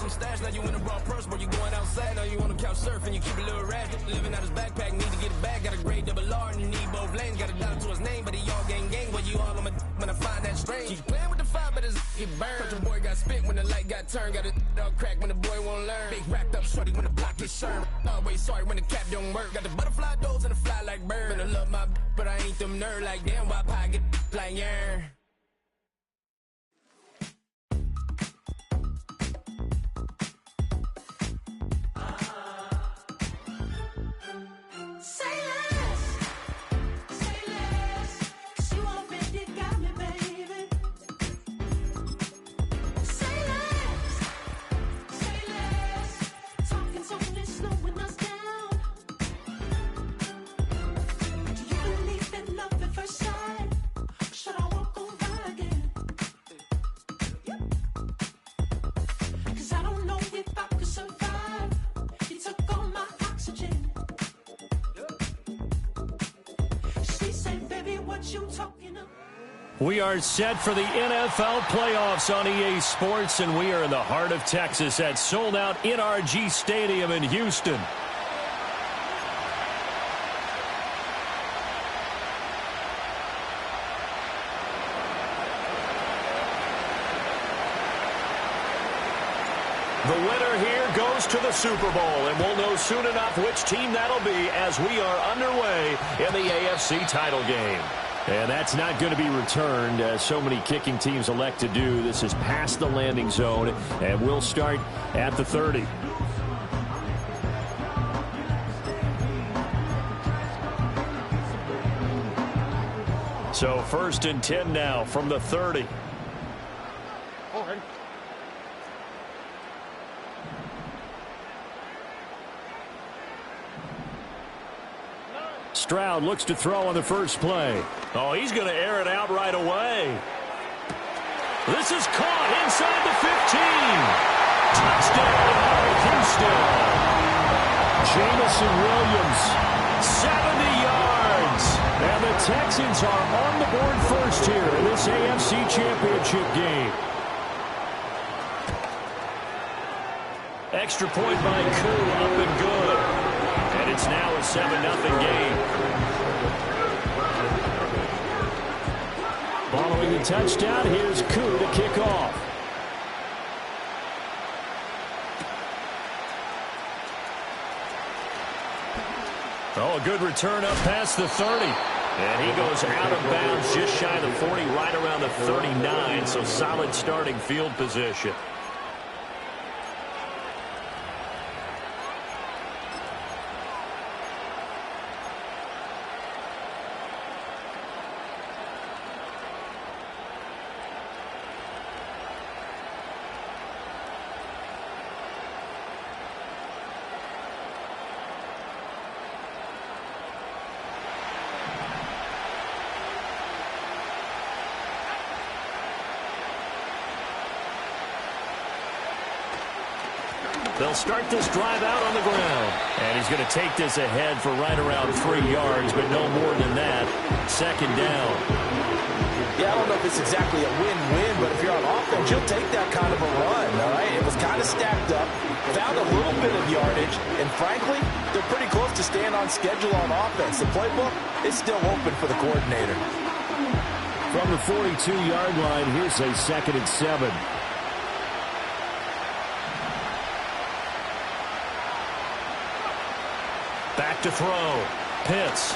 some stash, now you in a raw purse, but you going outside, now you on the couch surfing, you keep a little rat, living out his backpack, need to get it back, got a grade double R, and you need both lanes, got a dollar to his name, but he all gang, but you all on my when I find that strange. Keep playing with the fire, but his get burned. But your boy got spit when the light got turned, got a dog crack when the boy won't learn. Big racked up shorty when the block gets shurned. Always sorry when the cap don't work, got the butterfly doors and the fly like bird. And I love my but I ain't them nerd like damn, why pie get like yeah. We are set for the NFL playoffs on EA Sports, and we are in the heart of Texas at sold-out NRG Stadium in Houston. The winner here goes to the Super Bowl, and we'll know soon enough which team that'll be as we are underway in the AFC title game. And that's not going to be returned, as so many kicking teams elect to do. This is past the landing zone, and we'll start at the 30. So 1st and 10 now from the 30. Stroud looks to throw on the first play. Oh, he's going to air it out right away. This is caught inside the 15. Touchdown, Houston. Jameson Williams, 70 yards. And the Texans are on the board first here in this AFC Championship game. Extra point by Koo, up and good. And it's now a 7-0 game. Following the touchdown, here's Koo to kick off. Oh, a good return up past the 30. And he goes out of bounds just shy of the 40, right around the 39. So solid starting field position. They'll start this drive out on the ground. And he's going to take this ahead for right around 3 yards, but no more than that. 2nd down. Yeah, I don't know if it's exactly a win-win, but if you're on offense, you'll take that kind of a run, all right? It was kind of stacked up, found a little bit of yardage, and frankly, they're pretty close to staying on schedule on offense. The playbook is still open for the coordinator. From the 42-yard line, here's a 2nd and 7. Back to throw. Pitts.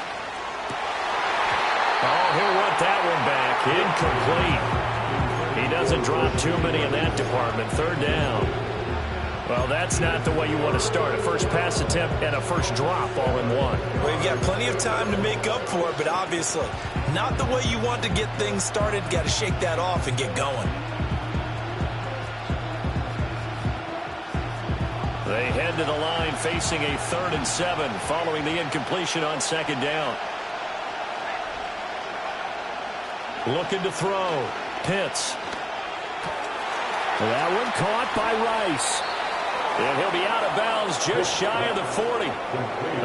Oh, he'll want that one back. Incomplete. He doesn't drop too many in that department. 3rd down. Well, that's not the way you want to start. A first pass attempt and a first drop all in one. Well, you've got plenty of time to make up for it, but obviously not the way you want to get things started. Got to shake that off and get going. They head to the line facing a 3rd and 7 following the incompletion on 2nd down. Looking to throw. Pitts. That one caught by Rice. And he'll be out of bounds just shy of the 40.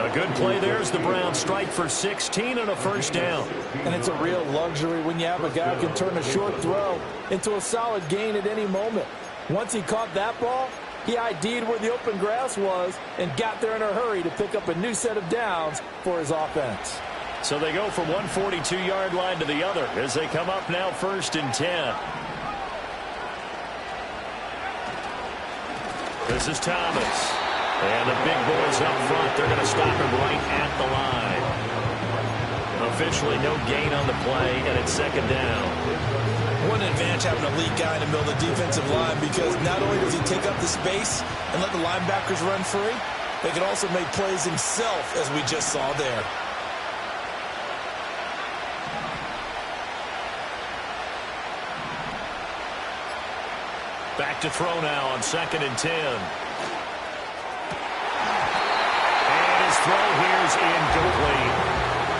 A good play there as the Browns strike for 16 and a first down. And it's a real luxury when you have a guy who can turn a short throw into a solid gain at any moment. Once he caught that ball, He ID'd where the open grass was and got there in a hurry to pick up a new set of downs for his offense. So they go from one 42-yard line to the other as they come up now 1st and 10. This is Thomas. And the big boys up front, they're going to stop him right at the line. Officially no gain on the play, and it's 2nd down. What an advantage having a lead guy in the middle of the defensive line, because not only does he take up the space and let the linebackers run free, they can also make plays himself, as we just saw there. Back to throw now on 2nd and 10. And his throw here is incomplete.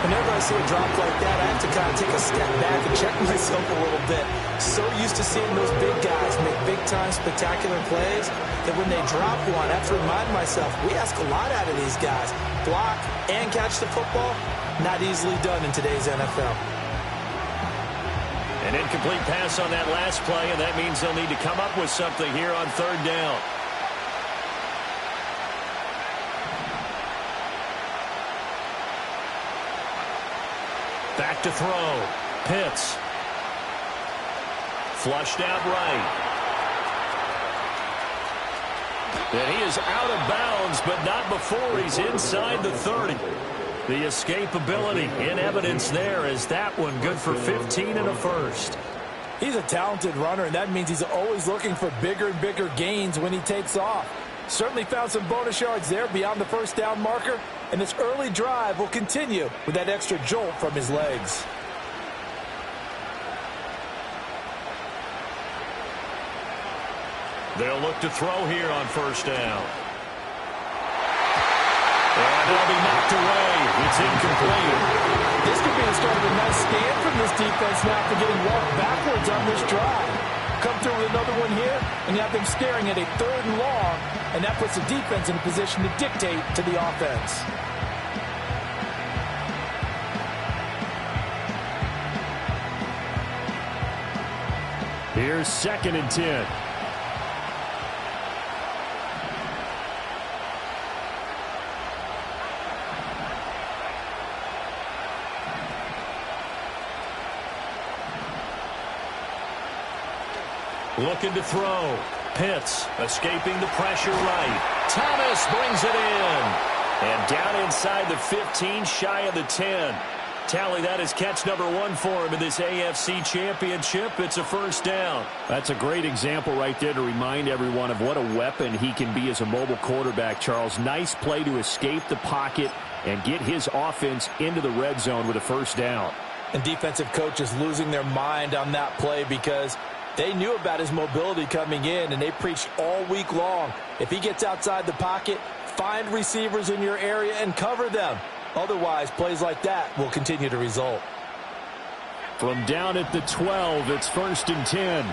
Whenever I see a drop like that, I have to kind of take a step back and check myself a little bit. So used to seeing those big guys make big-time spectacular plays that when they drop one, I have to remind myself, we ask a lot out of these guys. Block and catch the football, not easily done in today's NFL. An incomplete pass on that last play, and that means they'll need to come up with something here on 3rd down. Back to throw. Pitts. Flushed out right. And he is out of bounds, but not before he's inside the 30. The escapability in evidence there as that one good for 15 and a first. He's a talented runner, and that means he's always looking for bigger and bigger gains when he takes off. Certainly found some bonus yards there beyond the 1st down marker, and this early drive will continue with that extra jolt from his legs. They'll look to throw here on 1st down. And it'll be knocked away. It's incomplete. This could be the start of a nice stand from this defense now for getting walked backwards on this drive. Come through with another one here, and you have them staring at a 3rd and long, and that puts the defense in a position to dictate to the offense. Here's 2nd and 10. Looking to throw. Pitts escaping the pressure right. Thomas brings it in. And down inside the 15, shy of the 10. Tally, that is catch number 1 for him in this AFC Championship. It's a 1st down. That's a great example right there to remind everyone of what a weapon he can be as a mobile quarterback, Charles. Nice play to escape the pocket and get his offense into the red zone with a 1st down. And defensive coaches losing their mind on that play because they knew about his mobility coming in, and they preached all week long. If he gets outside the pocket, find receivers in your area and cover them. Otherwise, plays like that will continue to result. From down at the 12, it's 1st and 10.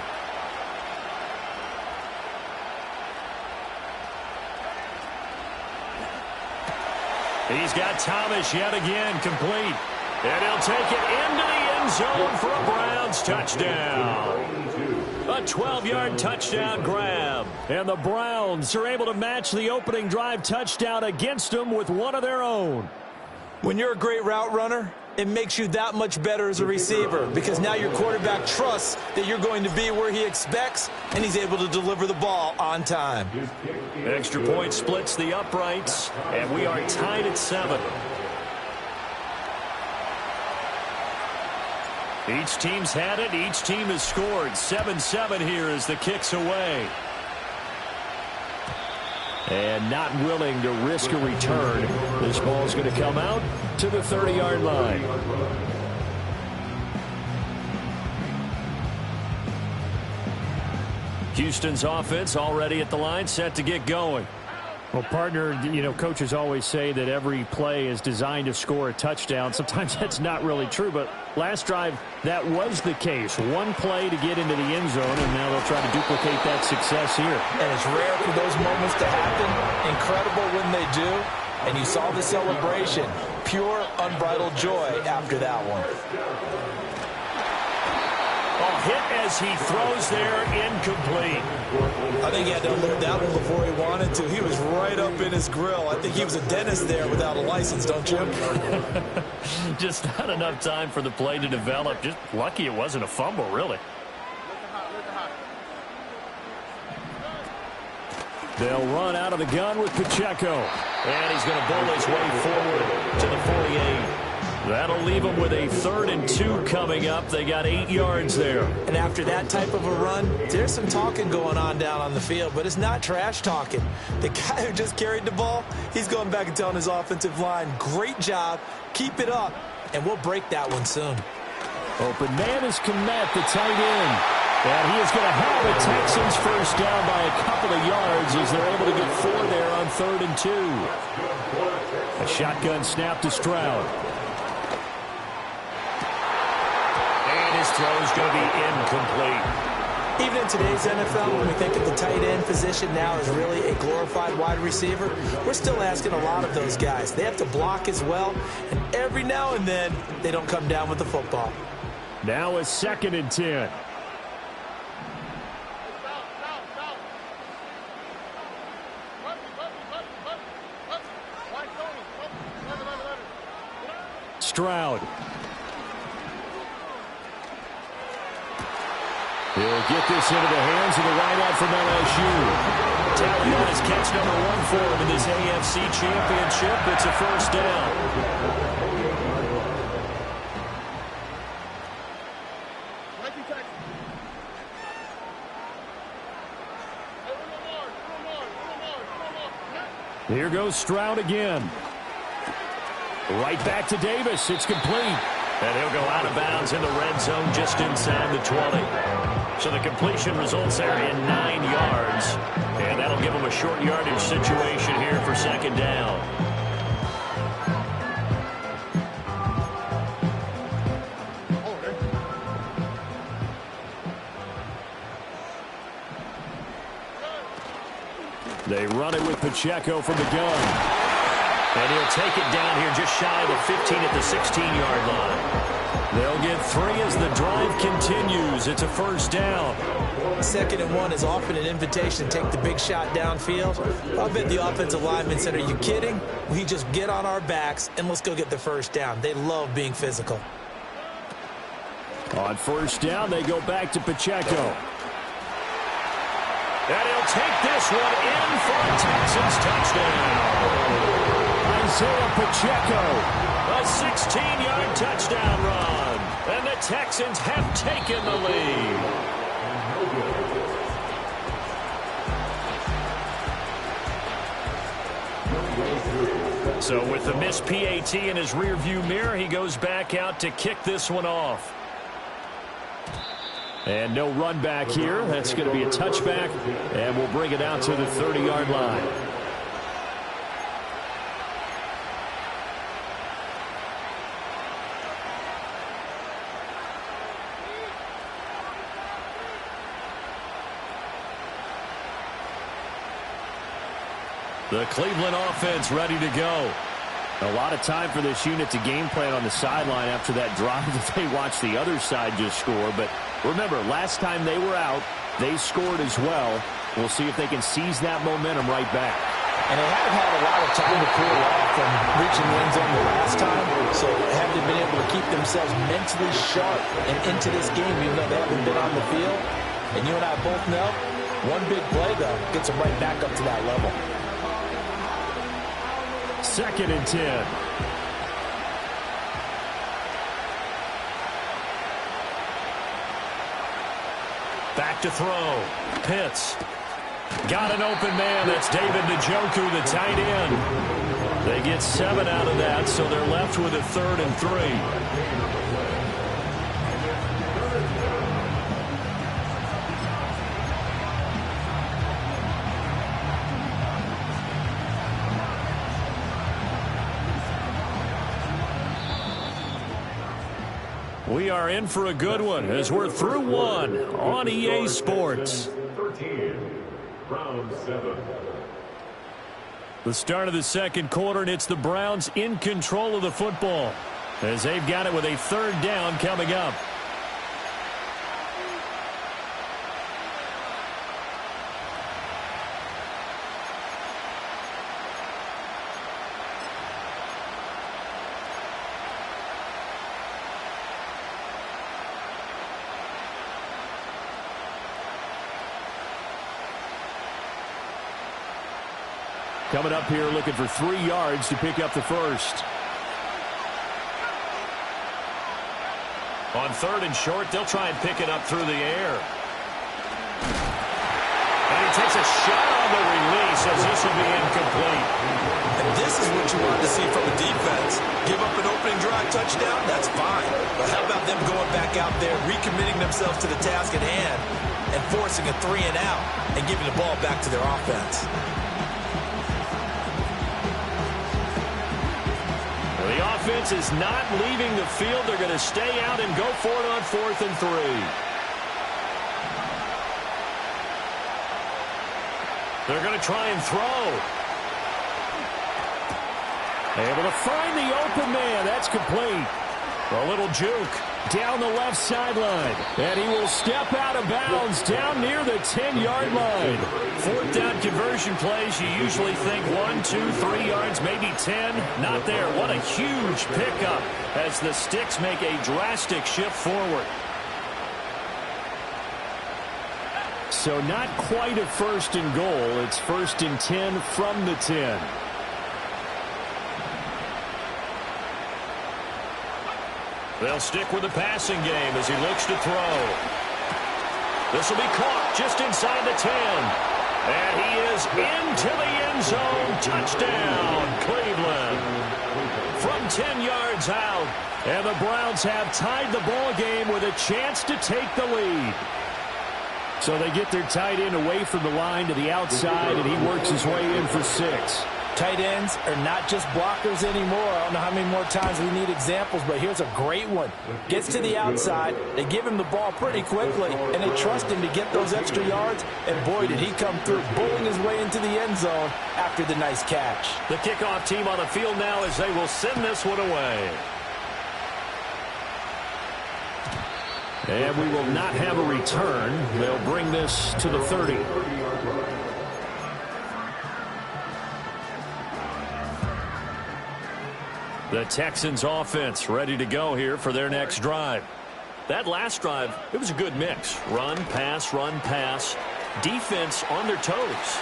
He's got Thomas yet again complete. And he'll take it into the end zone for a Browns touchdown. A 12-yard touchdown grab. And the Browns are able to match the opening drive touchdown against them with one of their own. When you're a great route runner, it makes you that much better as a receiver because now your quarterback trusts that you're going to be where he expects, and he's able to deliver the ball on time. Extra point splits the uprights, and we are tied at 7. Each team's had it. Each team has scored. 7-7 here as the kick's away. And not willing to risk a return. This ball's going to come out to the 30-yard line. Houston's offense already at the line, set to get going. Well, partner, coaches always say that every play is designed to score a touchdown. Sometimes that's not really true, but last drive, that was the case. One play to get into the end zone, and now they'll try to duplicate that success here. And it's rare for those moments to happen. Incredible when they do. And you saw the celebration. Pure, unbridled joy after that one. Oh, hit as he throws there, incomplete. I think he had to unload that one before he wanted to. He was right up in his grill. I think he was a dentist there without a license, don't you? Just not enough time for the play to develop. Just lucky it wasn't a fumble, really. They'll run out of the gun with Pacheco. And he's going to bowl his way forward to the 48. That'll leave them with a 3rd and 2 coming up. They got 8 yards there. And after that type of a run, there's some talking going on down on the field, but it's not trash talking. The guy who just carried the ball, he's going back and telling his offensive line, great job, keep it up, and we'll break that one soon. Open man is Kmet, the tight end. And he is going to have the Texans first down by a couple of yards as they're able to get 4 there on 3rd and 2. A shotgun snap to Stroud. And his throw is going to be incomplete. Even in today's NFL, when we think of the tight end position now as really a glorified wide receiver, we're still asking a lot of those guys. They have to block as well, and every now and then, they don't come down with the football. Now a 2nd and 10. Stroud. He'll get this into the hands of the wideout from LSU. Tallion is catch number 1 for him in this AFC Championship. It's a first down. Here goes Stroud again. Right back to Davis. It's complete. And he'll go out of bounds in the red zone just inside the 20. So the completion results there in 9 yards. And that'll give him a short yardage situation here for 2nd down. They run it with Pacheco from the gun. And he'll take it down here just shy of the 15 at the 16-yard line. They'll get 3 as the drive continues. It's a first down. 2nd and 1 is often an invitation to take the big shot downfield. I bet the offensive lineman said, are you kidding? We just get on our backs and let's go get the first down. They love being physical. On first down, they go back to Pacheco. And he'll take this one in for a Texans touchdown. Isaiah Pacheco. A 16-yard touchdown run. And the Texans have taken the lead. So with the missed PAT in his rearview mirror, he goes back out to kick this one off. And no run back here. That's going to be a touchback. And we'll bring it out to the 30-yard line. The Cleveland offense ready to go. A lot of time for this unit to game plan on the sideline after that drive that they watched the other side just score. But remember, last time they were out, they scored as well. We'll see if they can seize that momentum right back. And they haven't had a lot of time to cool off from reaching the end zone the last time, so haven't been able to keep themselves mentally sharp and into this game, even though they haven't been on the field. And you and I both know, one big play, though, gets them right back up to that level. 2nd and 10. Back to throw. Pitts. Got an open man. That's David Njoku, the tight end. They get 7 out of that, so they're left with a 3rd and 3. We are in for a good one as we're through one on EA Sports. 13, round 7. The start of the 2nd quarter, and it's the Browns in control of the football as they've got it with a 3rd down coming up. Coming up here looking for 3 yards to pick up the first. On 3rd and short, they'll try and pick it up through the air. And he takes a shot on the release as this will be incomplete. And this is what you want to see from a defense. Give up an opening drive touchdown, that's fine. But how about them going back out there, recommitting themselves to the task at hand, and forcing a 3 and out, and giving the ball back to their offense. The offense is not leaving the field. They're going to stay out and go for it on 4th and 3. They're going to try and throw. Able to find the open man. That's complete. A little juke down the left sideline. And he will step out of bounds down near the 10-yard line. 4th down conversion plays, you usually think 1, 2, 3 yards, maybe 10. Not there. What a huge pickup as the Sticks make a drastic shift forward. So not quite a 1st and goal. It's 1st and 10 from the 10. They'll stick with the passing game as he looks to throw. This will be caught just inside the 10. And he is into the end zone. Touchdown, Cleveland. From 10 yards out. And the Browns have tied the ball game with a chance to take the lead. So they get their tight end away from the line to the outside, and he works his way in for 6. Tight ends are not just blockers anymore. I don't know how many more times we need examples, but here's a great one. Gets to the outside, they give him the ball pretty quickly, and they trust him to get those extra yards, and boy, did he come through, bowling his way into the end zone after the nice catch. The kickoff team on the field now as they will send this one away. And we will not have a return. They'll bring this to the 30. The Texans offense ready to go here for their next drive. That last drive, it was a good mix. Run, pass, defense on their toes.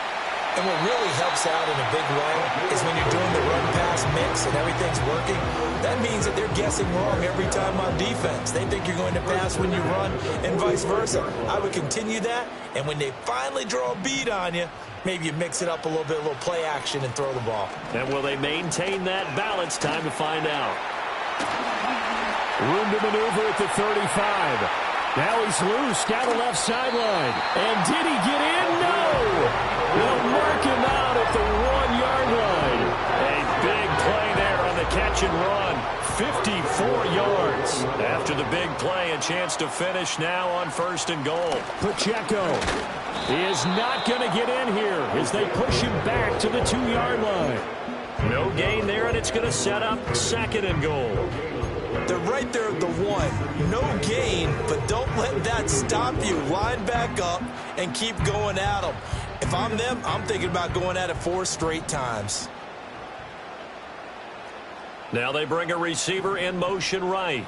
And what really helps out in a big way is when you're doing the run-pass mix and everything's working, that means that they're guessing wrong every time on defense. They think you're going to pass when you run and vice versa. I would continue that, and when they finally draw a beat on you, maybe you mix it up a little bit, a little play action, and throw the ball. And will they maintain that balance? Time to find out. Room to maneuver at the 35. Now he's loose down the left sideline. And did he get in? No! They'll mark him out at the 1-yard line. A big play there on the catch and run. 54 yards. After the big play, a chance to finish now on 1st and goal. Pacheco is not going to get in here as they push him back to the 2-yard line. No gain there, and it's going to set up 2nd and goal. They're right there at the 1. No gain, but don't let that stop you. Line back up and keep going at them. If I'm them, I'm thinking about going at it 4 straight times. Now they bring a receiver in motion right.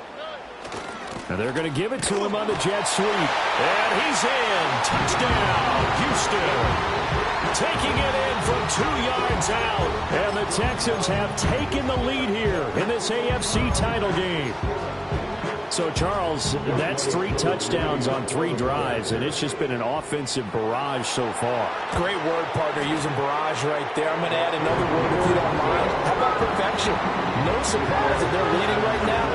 And they're going to give it to him on the jet sweep. And he's in. Touchdown, Houston. Taking it in from 2 yards out. And the Texans have taken the lead here in this AFC title game. So, Charles, that's 3 touchdowns on 3 drives, and it's just been an offensive barrage so far. Great word, partner, using barrage right there. I'm going to add another word if you don't mind. How about perfection? No surprise that they're leading right now.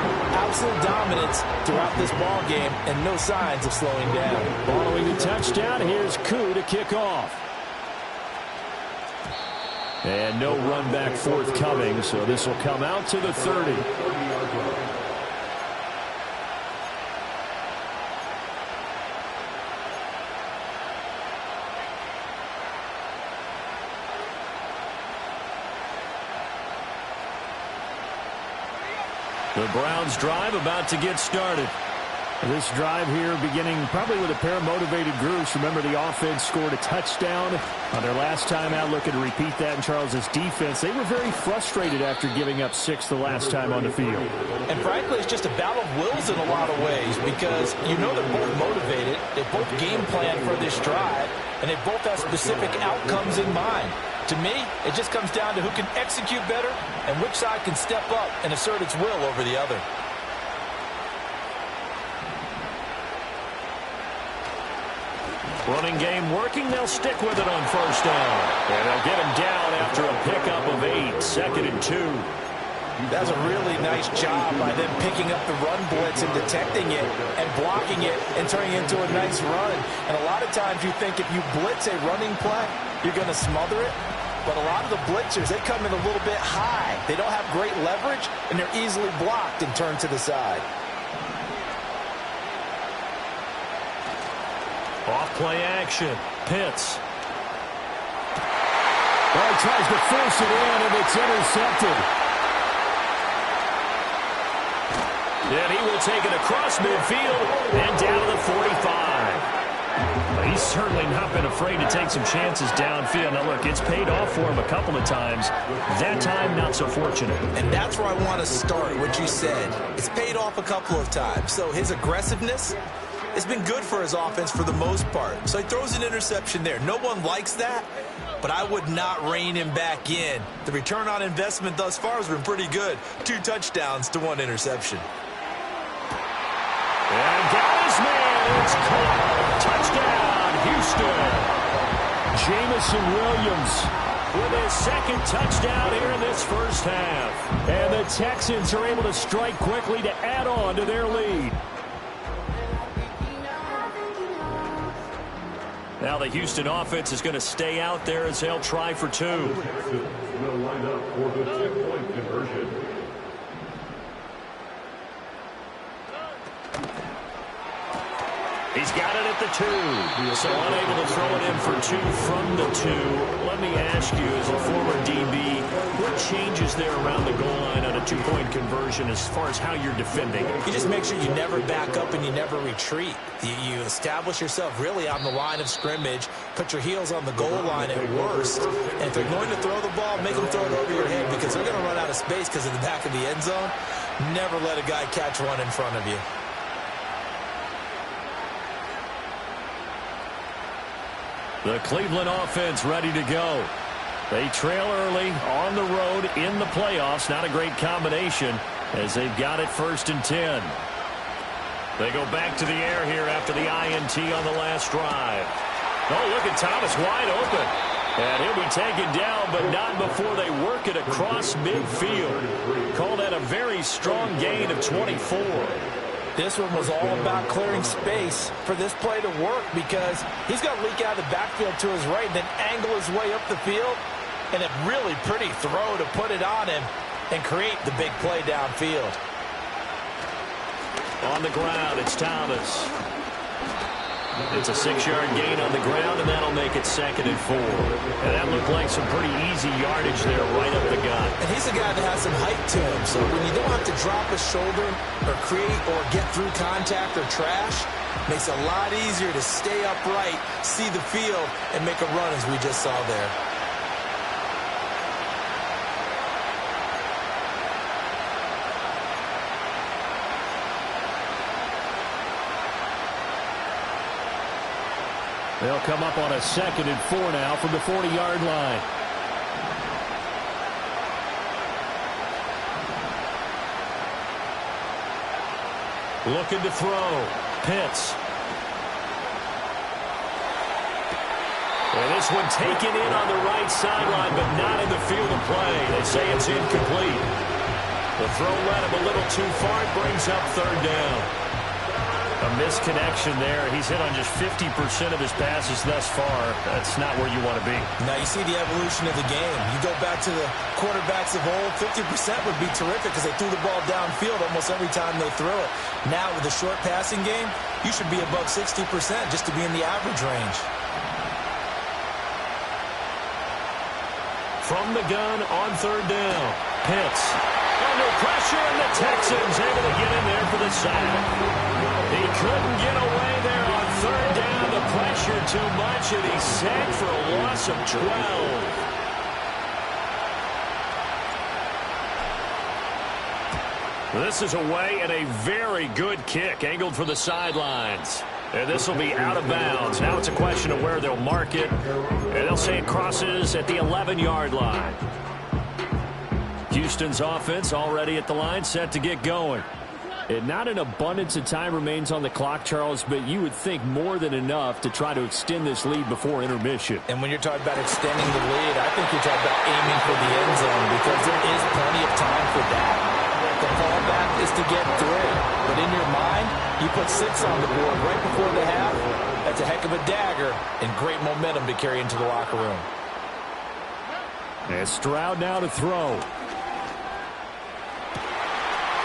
Absolute dominance throughout this ball game, and no signs of slowing down. Following the touchdown, here's Koo to kick off. And no run back forthcoming, so this will come out to the 30. The Browns drive about to get started. This drive here beginning probably with a pair of motivated groups. Remember, the offense scored a touchdown on their last time out. Looking to repeat that in Charles's defense. They were very frustrated after giving up 6 the last time on the field. And frankly, it's just a battle of wills in a lot of ways because you know they're both motivated. They both game plan for this drive, and they both have specific outcomes in mind. To me, it just comes down to who can execute better and which side can step up and assert its will over the other. Running game working. They'll stick with it on first down. And they'll get him down after a pickup of 8. 2nd and 2. That's a really nice job by them picking up the run blitz and detecting it and blocking it and turning it into a nice run. And a lot of times you think if you blitz a running play, you're going to smother it. But a lot of the blitzers, they come in a little bit high. They don't have great leverage, and they're easily blocked and turned to the side. Off-play action. Pitts. Well, he tries to force it in, and it's intercepted. And he will take it across midfield and down to the 45. He's certainly not been afraid to take some chances downfield. Now, look, it's paid off for him a couple of times. That time, not so fortunate. And that's where I want to start, what you said. It's paid off a couple of times. So his aggressiveness, it's been good for his offense for the most part. So he throws an interception there. No one likes that, but I would not rein him back in. The return on investment thus far has been pretty good. 2 touchdowns to 1 interception. And got his man. It's caught. Touchdown, Houston. Jamison Williams with his 2nd touchdown here in this first half. And the Texans are able to strike quickly to add on to their lead. Now the Houston offense is going to stay out there as they'll try for 2. Will line up for the 2-point conversion. He's got it at the 2. So unable to throw it in for 2 from the 2. Let me ask you, as a former DB, what changes there around the goal line on a 2-point conversion as far as how you're defending? You just make sure you never back up and you never retreat. You establish yourself really on the line of scrimmage, put your heels on the goal line at worst, and if they're going to throw the ball, make them throw it over your head because they're going to run out of space because of the back of the end zone. Never let a guy catch one in front of you. The Cleveland offense ready to go. They trail early on the road in the playoffs. Not a great combination as they've got it 1st and 10. They go back to the air here after the INT on the last drive. Oh, look at Thomas wide open. And he'll be taken down, but not before they work it across midfield. Call that a very strong gain of 24. This one was all about clearing space for this play to work because he's going to leak out of the backfield to his right and then angle his way up the field. And a really pretty throw to put it on him and create the big play downfield. On the ground, it's Thomas. It's a 6-yard gain on the ground, and that'll make it 2nd and 4. And that looked like some pretty easy yardage there right up the gut. And he's a guy that has some height to him, so when you don't have to drop a shoulder or create or get through contact or trash, makes it a lot easier to stay upright, see the field, and make a run as we just saw there. They'll come up on a 2nd and 4 now from the 40-yard line. Looking to throw. Pitts. And this one taken in on the right sideline, but not in the field of play. They say it's incomplete. The throw led him a little too far. It brings up 3rd down. A misconnection there. He's hit on just 50% of his passes thus far. That's not where you want to be. Now you see the evolution of the game. You go back to the quarterbacks of old, 50% would be terrific because they threw the ball downfield almost every time they threw it. Now with the short passing game, you should be above 60% just to be in the average range. From the gun on 3rd down. Pitts. Under pressure, and the Texans able to get in there for the sack. He couldn't get away there on 3rd down. The pressure too much, and he's sacked for a loss of 12. This is away, and a very good kick angled for the sidelines. And this will be out of bounds. Now it's a question of where they'll mark it. And they'll say it crosses at the 11-yard line. Houston's offense already at the line, set to get going. And not an abundance of time remains on the clock, Charles, but you would think more than enough to try to extend this lead before intermission. And when you're talking about extending the lead, I think you're talking about aiming for the end zone because there is plenty of time for that. The fallback is to get 3. But in your mind, you put 6 on the board right before the half. That's a heck of a dagger and great momentum to carry into the locker room. And Stroud now to throw.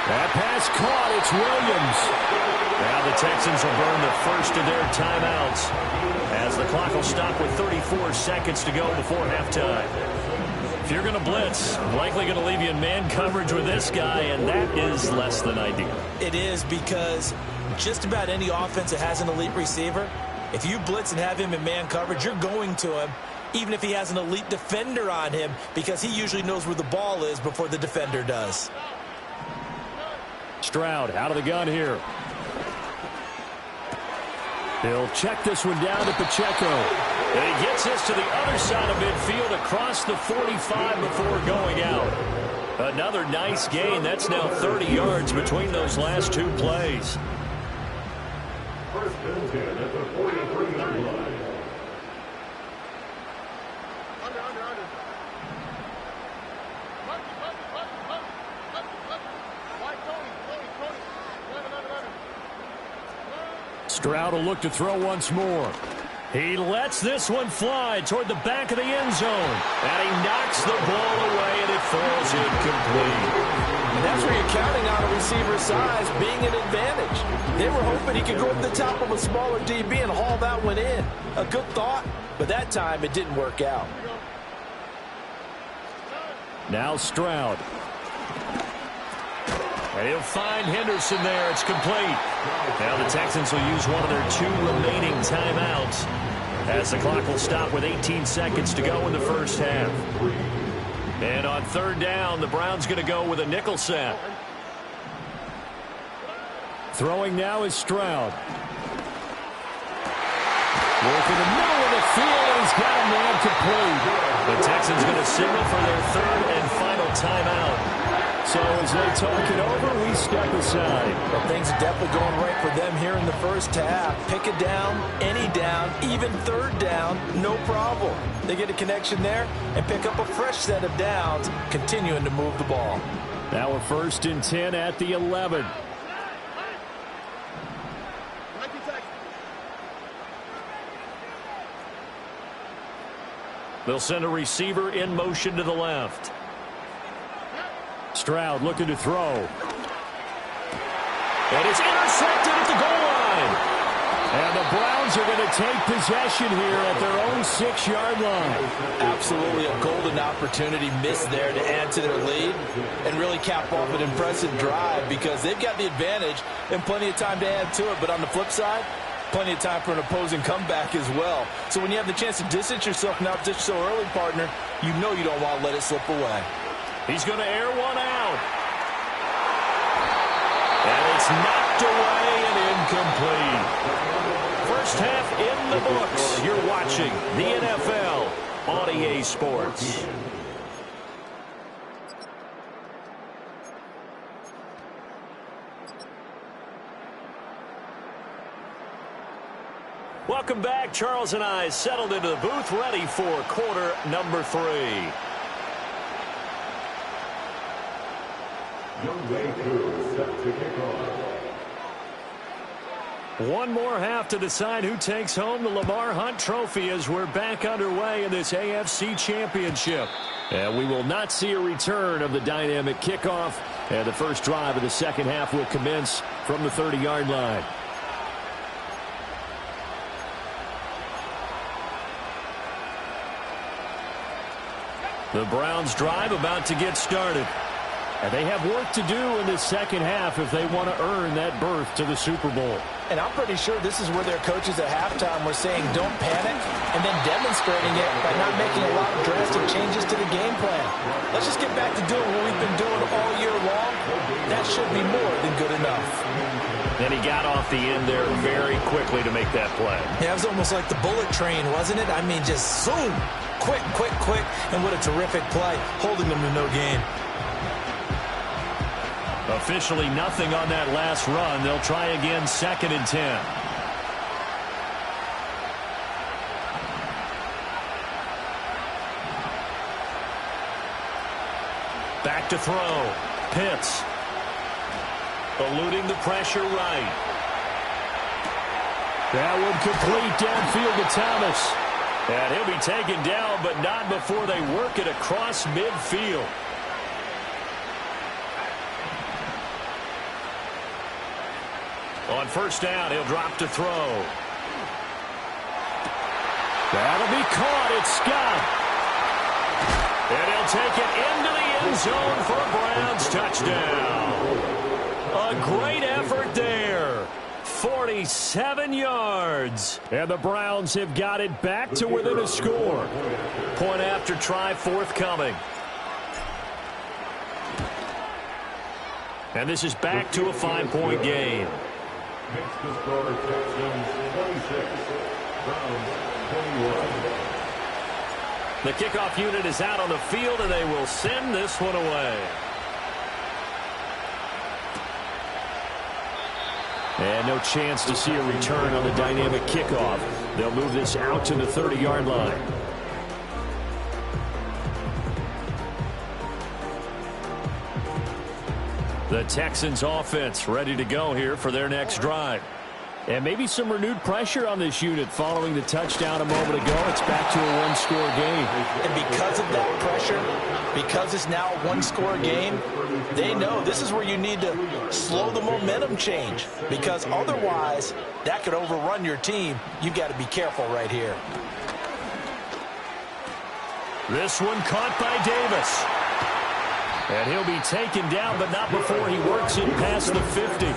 That pass caught. It's Williams. Now the Texans will burn the first of their timeouts as the clock will stop with 34 seconds to go before halftime. If you're going to blitz, likely going to leave you in man coverage with this guy, and that is less than ideal. It is because just about any offense that has an elite receiver, if you blitz and have him in man coverage, you're going to him, even if he has an elite defender on him, because he usually knows where the ball is before the defender does. Stroud out of the gun here. He'll check this one down to Pacheco. And he gets this to the other side of midfield across the 45 before going out. Another nice gain. That's now 30 yards between those last 2 plays. First and 10 at the 43-yard line. Stroud will look to throw once more. He lets this one fly toward the back of the end zone. And he knocks the ball away, and it falls incomplete. And that's where you're counting on a receiver's size being an advantage. They were hoping he could go up the top of a smaller DB and haul that one in. A good thought, but that time it didn't work out. Now Stroud. And he'll find Henderson there. It's complete. Now the Texans will use one of their 2 remaining timeouts as the clock will stop with 18 seconds to go in the first half. And on 3rd down, the Browns going to go with a nickel set. Throwing now is Stroud. Working the middle of the field, and he's got him ran complete. The Texans going to signal for their 3rd and final timeout. So as they talk it over, we step aside. But things are definitely going right for them here in the first half. Pick a down, any down, even 3rd down, no problem. They get a connection there and pick up a fresh set of downs, continuing to move the ball. Now we're 1st and 10 at the 11. They'll send a receiver in motion to the left. Stroud looking to throw. And it's intercepted at the goal line. And the Browns are going to take possession here at their own 6-yard line. Absolutely a golden opportunity missed there to add to their lead and really cap off an impressive drive because they've got the advantage and plenty of time to add to it. But on the flip side, plenty of time for an opposing comeback as well. So when you have the chance to distance yourself from opposition so early, partner, you know you don't want to let it slip away. He's going to air one out. And it's knocked away and incomplete. First half in the books. You're watching the NFL on EA Sports. Welcome back. Charles and I settled into the booth, ready for quarter number 3. Young Way crew set to kick off. One more half to decide who takes home the Lamar Hunt Trophy as we're back underway in this AFC Championship. And we will not see a return of the dynamic kickoff. And the first drive of the second half will commence from the 30-yard line. The Browns drive about to get started. And they have work to do in the second half if they want to earn that berth to the Super Bowl. And I'm pretty sure this is where their coaches at halftime were saying don't panic and then demonstrating it by not making a lot of drastic changes to the game plan. Let's just get back to doing what we've been doing all year long. That should be more than good enough. And he got off the end there very quickly to make that play. Yeah, it was almost like the bullet train, wasn't it? I mean, just zoom. Quick, quick, quick. And what a terrific play, holding them to no gain. Officially nothing on that last run. They'll try again, 2nd and 10. Back to throw. Pitts. Eluding the pressure right. That one complete downfield to Thomas. And he'll be taken down, but not before they work it across midfield. On 1st down, he'll drop to throw. That'll be caught. It's Scott. And he'll take it into the end zone for a Browns touchdown. A great effort there. 47 yards. And the Browns have got it back to within a score. Point after try forthcoming. And this is back to a 5-point game. Next to score, Texans 26, Browns 21. The kickoff unit is out on the field, and they will send this one away. And no chance to see a return on the dynamic kickoff. They'll move this out to the 30-yard line. The Texans offense ready to go here for their next drive. And maybe some renewed pressure on this unit following the touchdown a moment ago. It's back to a one-score game. And because of that pressure, because it's now a one-score game, they know this is where you need to slow the momentum change, because otherwise that could overrun your team. You've got to be careful right here. This one caught by Davis. And he'll be taken down, but not before he works it past the 50.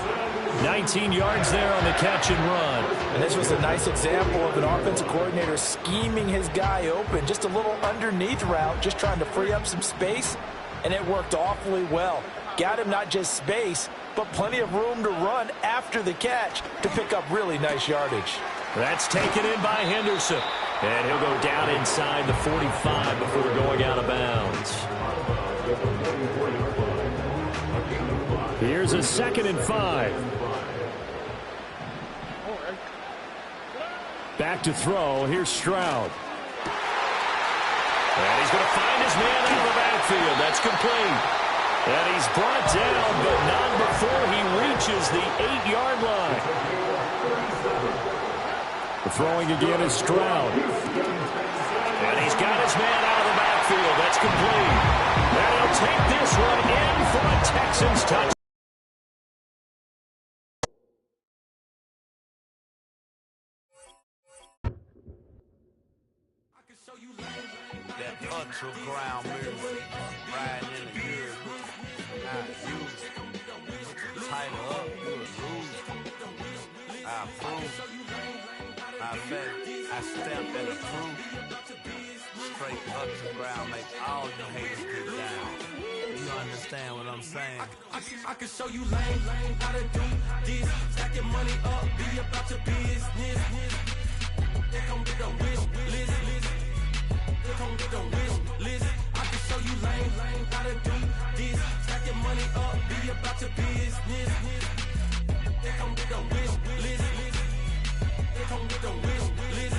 19 yards there on the catch and run. And this was a nice example of an offensive coordinator scheming his guy open. Just a little underneath route, just trying to free up some space, and it worked awfully well. Got him not just space, but plenty of room to run after the catch to pick up really nice yardage. That's taken in by Henderson. And he'll go down inside the 45 before going out of bounds. Here's a 2nd and 5. Back to throw. Here's Stroud. And he's going to find his man out of the backfield. That's complete. And he's brought down, but not before he reaches the 8-yard line. The throwing again is Stroud. And he's got his man out of the backfield. That's complete. And he'll take this one in for a Texans touchdown. That ultra ground move, riding in the good, I use it. Tighten up, you a lose. I approve. I bet, I stamp and approve. Straight ultra ground make all you haters get down. You understand what I'm saying? I can show you lame, how to do this. Stack your money up, be about your business. They come with a wish list. They come with a wish list. I can show you lame, how to do this. Stack your money up, be about your business. They come with a wish list. They come with a wish list.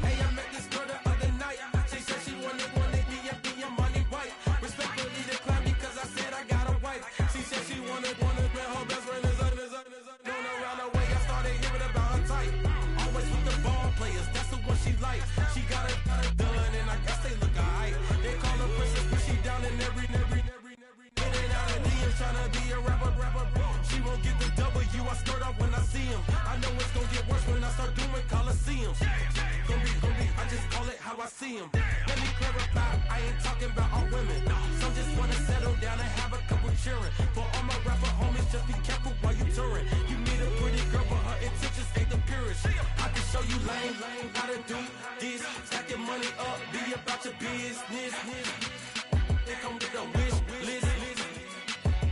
Hey, I met this girl the other night. She said she wanted me and be a money white. Respectfully declined because I said I got a wife. She said she wanted me, her best friend is known around the way. I started hearing about her type. Always with the ball players, that's the one she like. She got it done, and I guess they look alright. They call her princess, but she down in every. In and out of DMs, tryna be a rapper. She won't get the W, I skirt off when I see him. I know it's gonna get worse when I start doing Coliseums. Gonna be, I just call it how I see him. Let me clarify, I ain't talking about all women. Some just wanna settle down and have a couple cheering. For all my rapper homies, just be careful while you touring. You need a pretty girl, but her intentions ain't the purest. I can show you lame, how to do this. Stack your money up, be about your business. They come with a wish list.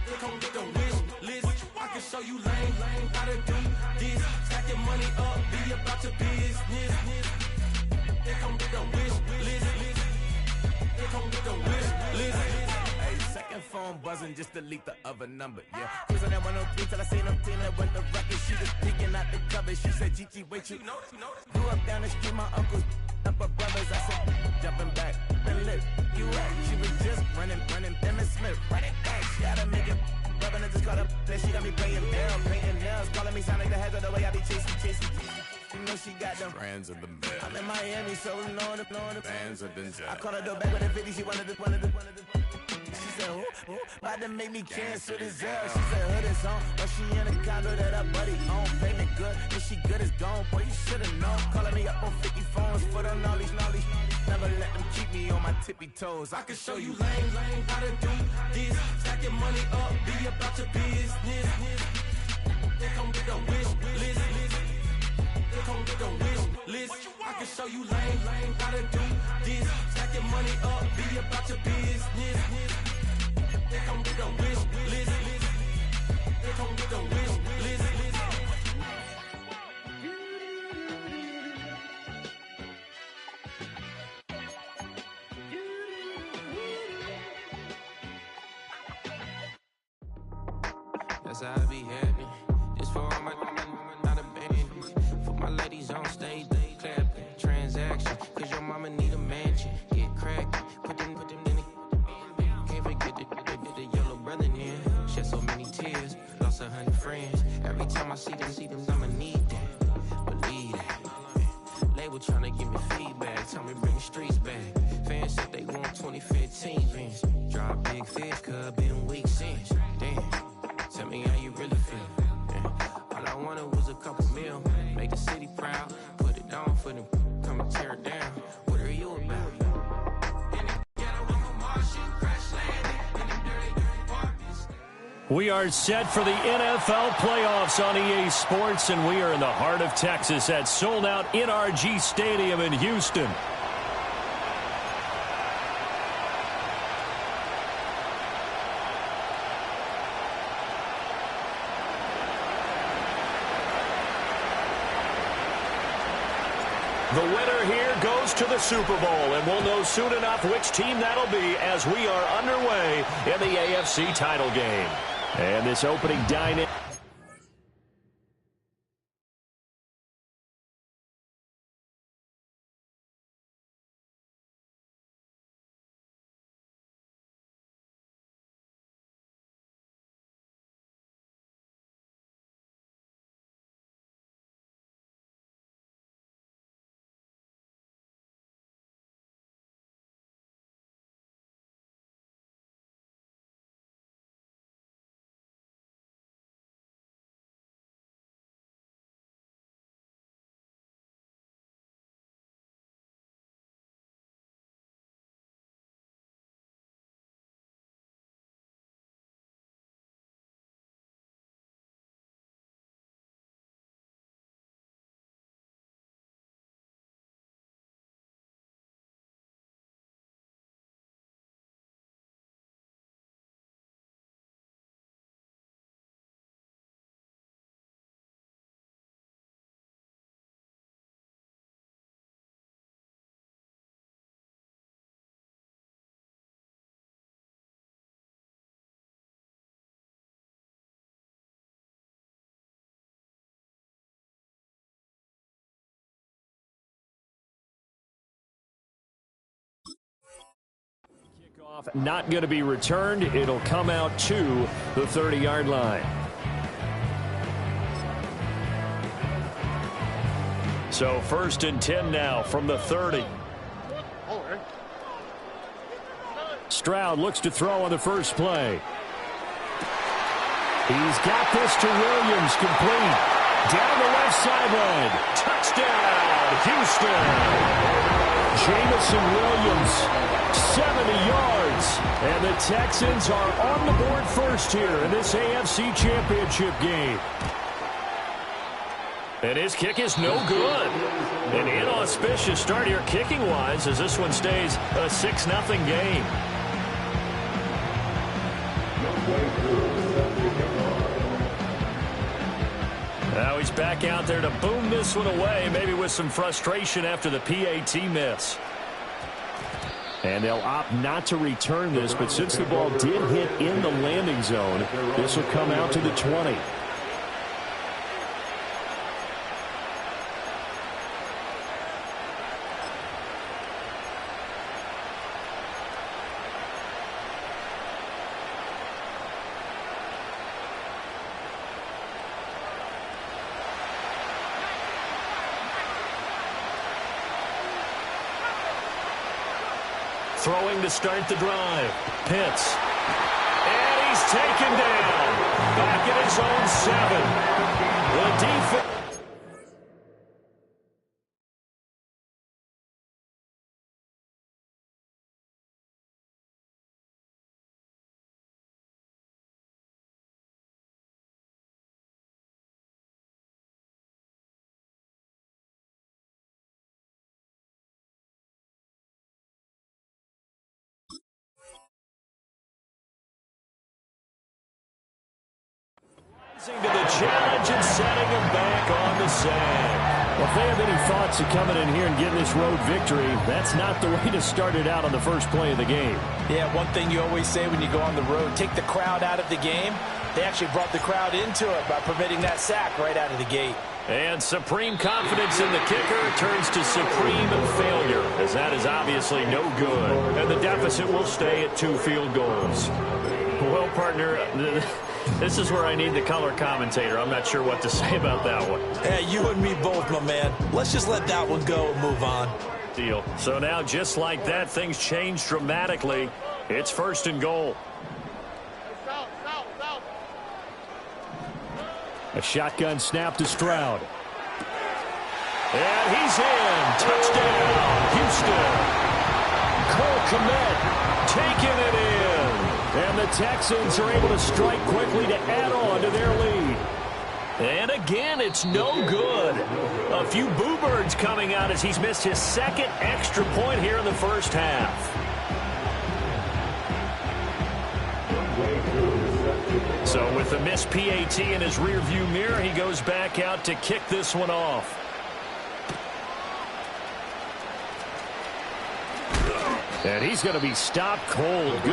They come with a wish list. I can show show you lame, how to do this. Stack your money up, be about your business. They come with the wish list. They come with the wish list. Hey, second phone buzzing, just delete the other number, yeah. Cruising at 103 till I seen them feeling when the record. She was peeking out the cover. She said, Gigi, wait, you know. Grew up down the street, my uncles, up her brothers. I said, jumping back, and lit. You at? She was just running, Emmitt Smith, right it back. She had to make it. Rubbing it, just caught up. Then she got me paying nails, painting nails. Calling me Sonic the Hedgehog, the way I be chasing. You know she got them Brands of the best. I'm in Miami, so knowing the Bands of Denzel. I caught her door back with a 50, she wanted the. She said, ooh, about to make me cancel this L. She said, hood is on, but she in a condo that her buddy own. Payment good, if she good is gone, boy, you should've known. Calling me up on 50 phones, foot on all these. Never let them keep me on my tippy toes. I can show you lame, how to do this. Stack your money up, be about your business. They come with the wish list. They come with the wish list. I can show you lame, how to do this. Stack your money up, be about your business. They come with the wish list. They come with the wish list. That's how I be happy. This for all my not a band. For my ladies on stage, they clapping. Transaction, cause your mama need a mansion. Get cracked, put them in the. Can't forget the yellow brother in. Shed so many tears, lost 100 friends. Every time I see them, I'ma need that. Believe that. Label tryna give me feedback, tell me bring the streets back. Fans said they want 2015 Vince. Drop big fish, cuz been weak since. Damn. Tell me how you really feel. Yeah. All I wanted was a couple mil. Make the city proud. Put it down for them. Come and tear it down. What are you about? We are set for the NFL playoffs on EA Sports, and we are in the heart of Texas at sold-out NRG Stadium in Houston. The winner here goes to the Super Bowl, and we'll know soon enough which team that'll be as we are underway in the AFC title game. And this opening dine-in. Not going to be returned. It'll come out to the 30-yard line. So 1st and 10 now from the 30. Stroud looks to throw on the first play. He's got this to Williams, complete. Down the left sideline. Touchdown, Houston. Jamison Williams. 70 yards, and the Texans are on the board first here in this AFC Championship game. And his kick is no good. An inauspicious start here kicking-wise as this one stays a 6-0 game. Now he's back out there to boom this one away, maybe with some frustration after the PAT miss. And they'll opt not to return this, but since the ball did hit in the landing zone, this will come out to the 20. Throwing to start the drive. Pitts. And he's taken down. Back at his own 7. The defense. To the challenge and setting him back on the sand. Well, if they have any thoughts of coming in here and getting this road victory, that's not the way to start it out on the first play of the game. Yeah, one thing you always say when you go on the road, take the crowd out of the game. They actually brought the crowd into it by permitting that sack right out of the gate. And supreme confidence in the kicker turns to supreme failure, as that is obviously no good. And the deficit will stay at 2 field goals. Well, partner, this is where I need the color commentator. I'm not sure what to say about that one. Hey, you and me both, my man. Let's just let that one go and move on. Deal. So now, just like that, things change dramatically. It's 1st and goal. A shotgun snap to Stroud. And he's in. Touchdown, Houston. Cole Kmet taking it in. And the Texans are able to strike quickly to add on to their lead. And again, it's no good. A few boo birds coming out as he's missed his 2nd extra point here in the first half. So with the missed PAT in his rearview mirror, he goes back out to kick this one off. And he's going to be stopped cold. Good